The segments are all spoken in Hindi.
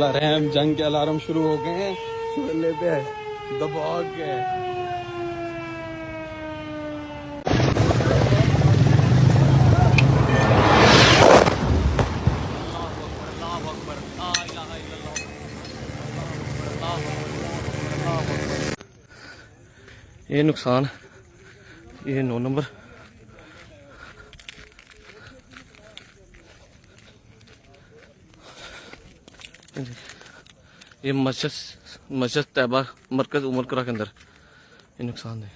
अल्लाह रहम, जंग के अलार्म शुरू हो गए हैं, चूल्हे पे दबा के। ये नुकसान, ये 9 नंबर। ये मस्जिद तैयबा मरकज उमर करा के अंदर ये नुकसान है।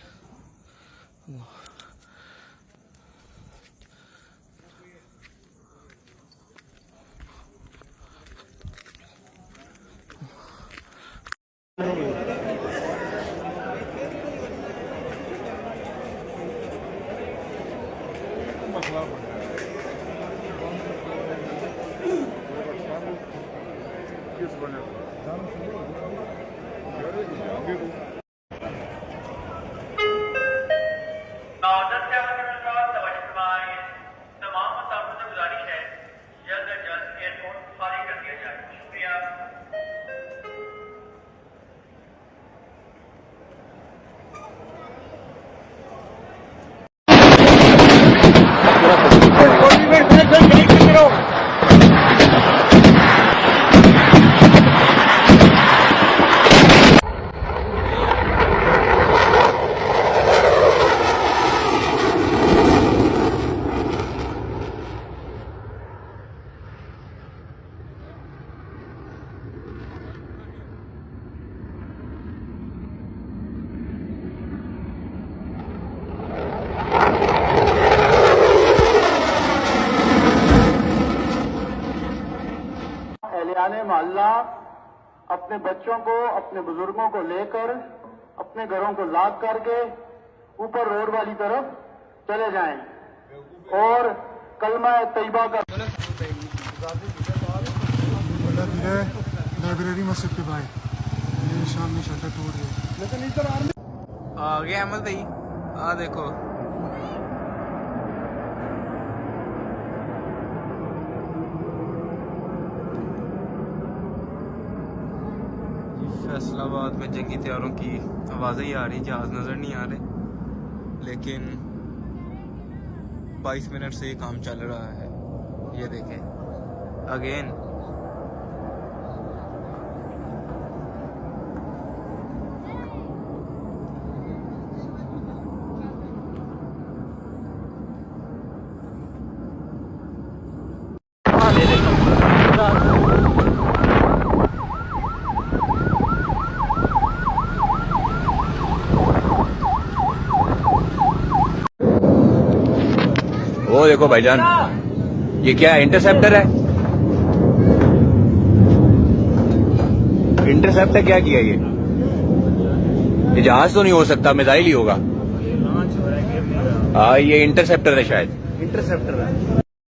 मोहल्ला अपने बच्चों को, अपने बुजुर्गों को लेकर अपने घरों को लॉक करके ऊपर रोड वाली तरफ चले जाएं और कलमा तैयबा का लाइब्रेरी मस्जिद के बाहर ये शाम में शटर टूट गया। आ गया अहमद भाई, आ देखो फैसलाबाद में जंगी तैयारों की आवाज़ें ही आ रही, जहाज़ नज़र नहीं आ रहे, लेकिन 22 मिनट से ये काम चल रहा है। ये देखें अगेन वो देखो भाईजान, ये क्या है? इंटरसेप्टर है। इंटरसेप्टर क्या किया ये जहाज तो नहीं हो सकता, मिसाइल ही होगा। हाँ, ये इंटरसेप्टर है शायद। इंटरसेप्टर है।